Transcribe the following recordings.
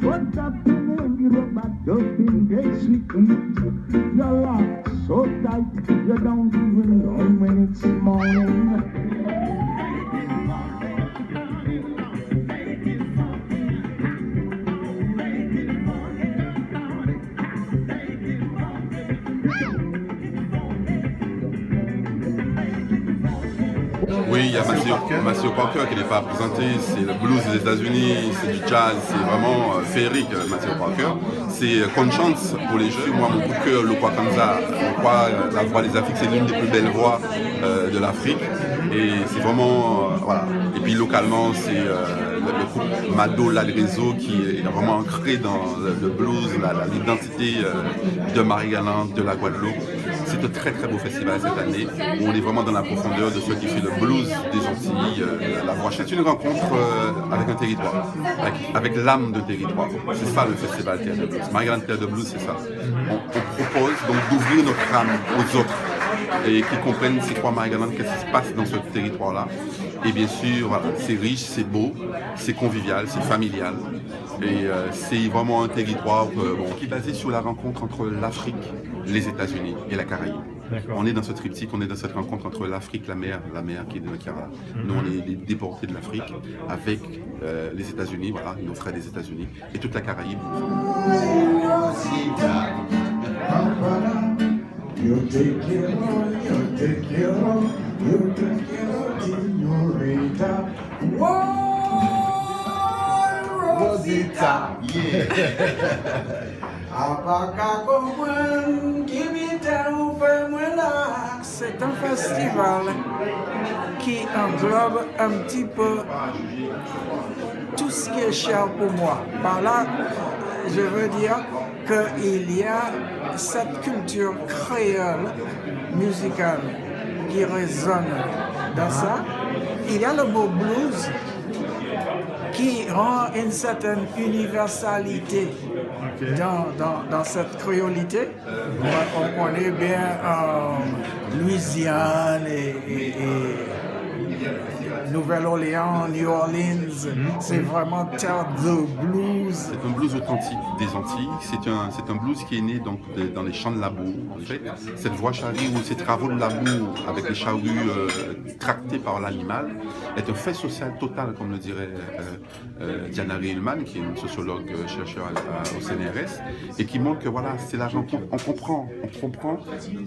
what happened, you're back up in case we can. You're locked so tight, you don't even know when it's morning. Oui, il y a Maceo Parker qui n'est pas présenté, c'est le blues des États-Unis, c'est du jazz, c'est vraiment féerique, Maceo Parker. C'est Conscience pour les jeux. Moi, mon coup de cœur, le Kwakanza, la voix des Afriques, c'est l'une des plus belles voix de l'Afrique. Et c'est vraiment, voilà. Et puis localement, c'est le groupe Mado Ladrezo qui est vraiment ancré dans le blues, l'identité de Marie-Galante, de la Guadeloupe. C'est un très très beau festival cette année où on est vraiment dans la profondeur de ce qui fait le blues des Antilles, la voix. C'est une rencontre avec un territoire, avec l'âme de territoire. C'est ça le festival Terre de Blues. Marie-Galante Terre de Blues, c'est ça. On propose donc d'ouvrir notre âme aux autres et qu'ils comprennent c'est quoi Marie-Galante, qu'est-ce qui se passe dans ce territoire-là. Et bien sûr, voilà, c'est riche, c'est beau, c'est convivial, c'est familial. Et c'est vraiment un territoire qui est basé sur la rencontre entre l'Afrique, les États-Unis et la Caraïbe. On est dans ce triptyque, on est dans cette rencontre entre l'Afrique, la mer qui est de Cara. Nous, on est les déportés de l'Afrique avec les États-Unis, voilà, nos frères des États-Unis et toute la Caraïbe. Rosita, c'est un festival qui englobe un petit peu tout ce qui est cher pour moi. Par là, je veux dire qu'il y a cette culture créole musicale qui résonne dans ça. Il y a le beau blues qui rend une certaine universalité dans cette créolité. On connaît bien Louisiane et Nouvelle-Orléans, New Orleans, c'est vraiment terre de blues. C'est un blues authentique des Antilles, c'est un blues qui est né donc dans les champs de labour. En fait, cette voie charrue ou ces travaux de labour avec les charrues tractées par l'animal est un fait social total, comme le dirait Diana Rielman, qui est une sociologue chercheur au CNRS, et qui montre que voilà, c'est la rencontre. On comprend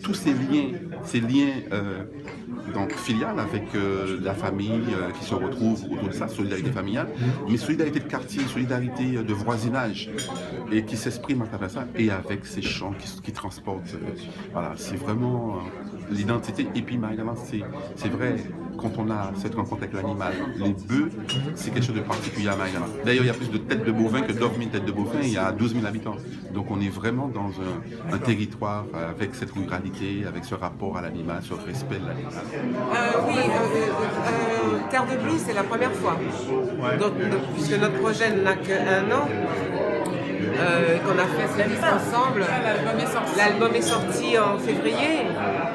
tous ces liens donc filiales avec la famille qui se retrouve autour de ça, solidarité familiale, mais solidarité de quartier, solidarité de voisinage, et qui s'exprime à travers ça, et avec ces chants qui transportent. Voilà, c'est vraiment l'identité. Et puis Marie-Galante, c'est vrai, quand on a cette rencontre avec l'animal, les bœufs, c'est quelque chose de particulier à Marie-Galante. D'ailleurs, il y a plus de têtes de bovins que d'ovnis têtes de bovins, il y a 12 000 habitants. Donc on est vraiment dans un territoire avec cette ruralité, avec ce rapport à l'animal, ce respect de l'animal. Terre de Blues, c'est la première fois. Donc, puisque notre projet n'a qu'un an, qu'on a fait cette liste ensemble. L'album est sorti en février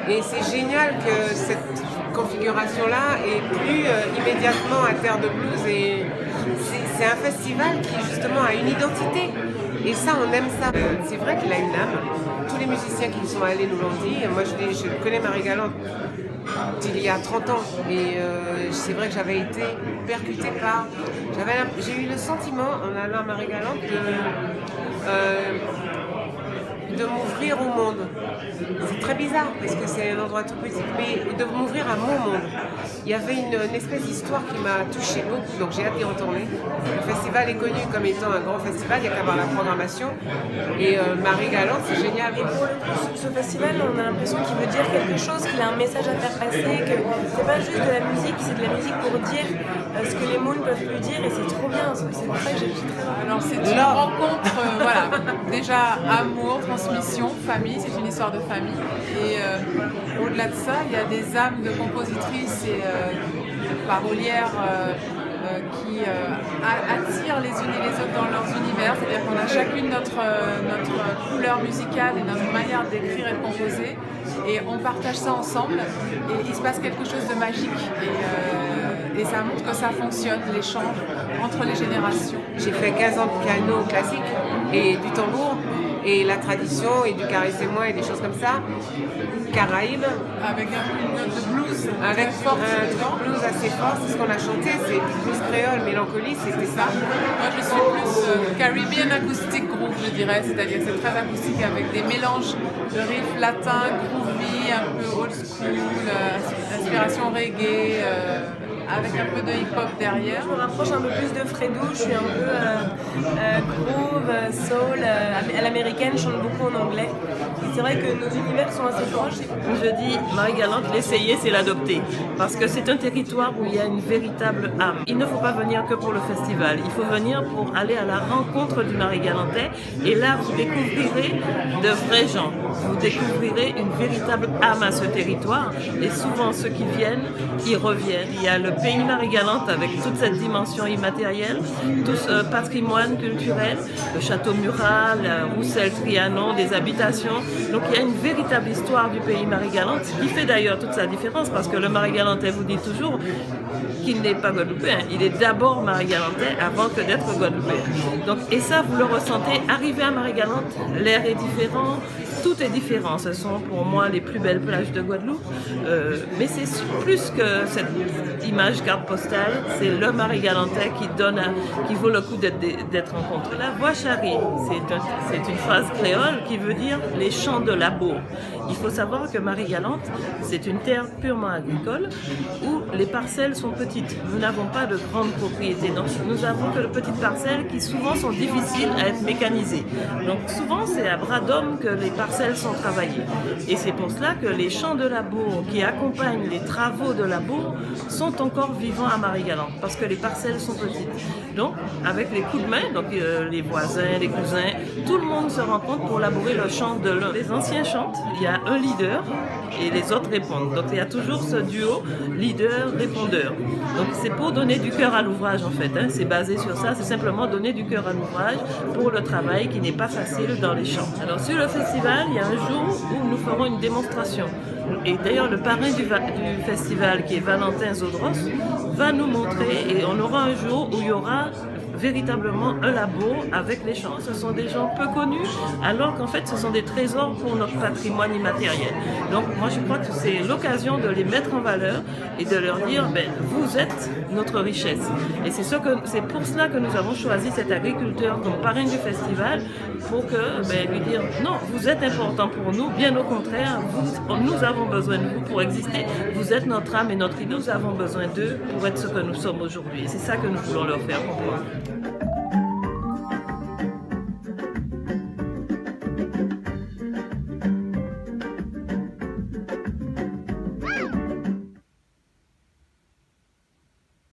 et c'est génial que cette configuration-là ait plu immédiatement à Terre de Blues. Et c'est un festival qui justement a une identité. Et ça, on aime ça. C'est vrai qu'il a une âme. Tous les musiciens qui y sont allés nous l'ont dit. Moi, je connais Marie-Galante d'il y a 30 ans. Et c'est vrai que j'avais été percutée par... J'ai eu le sentiment, en allant à Marie-Galante, de m'ouvrir au monde. C'est très bizarre parce que c'est un endroit tout petit, mais de m'ouvrir à mon monde. Il y avait une espèce d'histoire qui m'a touchée beaucoup, donc j'ai hâte d'y retourner. Le festival est connu comme étant un grand festival, il n'y a qu'à voir la programmation. Et Marie-Galante, c'est génial. Et pour le coup, ce festival, on a l'impression qu'il veut dire quelque chose, qu'il a un message à faire passer, que c'est pas juste de la musique, c'est de la musique pour dire ce que les mots ne peuvent plus dire, et c'est trop bien. C'est pour ça que j'ai très envie. Alors c'est une rencontre, voilà, déjà amour, transmission, famille, c'est une histoire de famille. Et au-delà de ça, il y a des âmes de compositrices et de parolières qui attirent les unes et les autres dans leurs univers. C'est-à-dire qu'on a chacune notre couleur musicale et notre manière d'écrire et de composer. Et on partage ça ensemble et il se passe quelque chose de magique. Et ça montre que ça fonctionne, l'échange entre les générations. J'ai fait 15 ans de piano classique et du tambour et la tradition et du caressez-moi et des choses comme ça. Caraïbes. Avec une note de blues Avec forte un dedans. blues assez fort, c'est ce qu'on a chanté, c'est du blues créole, mélancolie, c'était ça. Moi je suis plus Caribbean acoustic groove, je dirais, c'est-à-dire que c'est très acoustique avec des mélanges de riffs latins, groovy, un peu old school, inspiration reggae, avec un peu de hip-hop derrière. Je me rapproche un peu plus de Fredo, je suis un peu groove, soul, à l'américaine, je chante beaucoup en anglais. Et c'est vrai que nos univers sont assez proches. Je dis, Marie-Galante, l'essayer, c'est l'adopter. Parce que c'est un territoire où il y a une véritable âme. Il ne faut pas venir que pour le festival. Il faut venir pour aller à la rencontre du Marie-Galantais. Et là, vous découvrirez de vrais gens. Vous découvrirez une véritable âme à ce territoire. Et souvent, ceux qui viennent, ils reviennent. Il y a le pays Marie-Galante avec toute cette dimension immatérielle, tout ce patrimoine culturel, le château mural, Roussel, Trianon, des habitations. Donc il y a une véritable histoire du pays Marie-Galante, qui fait d'ailleurs toute sa différence, parce que le Marie-Galantais vous dit toujours qu'il n'est pas guadeloupéen. Il est d'abord Marie-Galantais avant que d'être guadeloupéen. Donc, et ça, vous le ressentez, arrivé à Marie-Galante, l'air est différent, tout est différent. Ce sont pour moi les plus belles plages de Guadeloupe. Mais c'est plus que cette image carte postale, c'est le Marie-Galantais qui vaut le coup d'être rencontré. La voix charrie, c'est une phrase créole qui veut dire les champs de labour. Il faut savoir que Marie-Galante, c'est une terre purement agricole où les parcelles sont petites. Nous n'avons pas de grandes propriétés. Donc, nous avons que de petites parcelles qui souvent sont difficiles à être mécanisées. Donc souvent, c'est à bras d'homme que les parcelles sont travaillées. Et c'est pour cela que les champs de labour qui accompagnent les travaux de labour sont encore vivants à Marie-Galante parce que les parcelles sont petites. Donc, avec les coups de main, donc les voisins, les cousins, tout le monde se rencontre pour labourer le champ de l'un. Les anciens chantent, il y a un leader et les autres répondent. Donc, il y a toujours ce duo leader-répondeur. Donc, c'est pour donner du cœur à l'ouvrage en fait. Hein. C'est basé sur ça, c'est simplement donner du cœur à l'ouvrage pour le travail qui n'est pas facile dans les champs. Alors, sur le festival, il y a un jour où nous ferons une démonstration. Et d'ailleurs, le parrain du festival, qui est Valentin Zodros, va nous montrer, et on aura un jour où il y aura véritablement un labo avec les champs. Ce sont des gens peu connus, alors qu'en fait, ce sont des trésors pour notre patrimoine immatériel. Donc, moi, je crois que c'est l'occasion de les mettre en valeur et de leur dire, vous êtes notre richesse. Et c'est pour cela que nous avons choisi cet agriculteur comme parrain du festival, pour lui dire, non, vous êtes important pour nous, bien au contraire, nous avons besoin de vous pour exister, vous êtes notre âme et notre idée, nous avons besoin d'eux pour être ce que nous sommes aujourd'hui. Et c'est ça que nous voulons leur faire comprendre.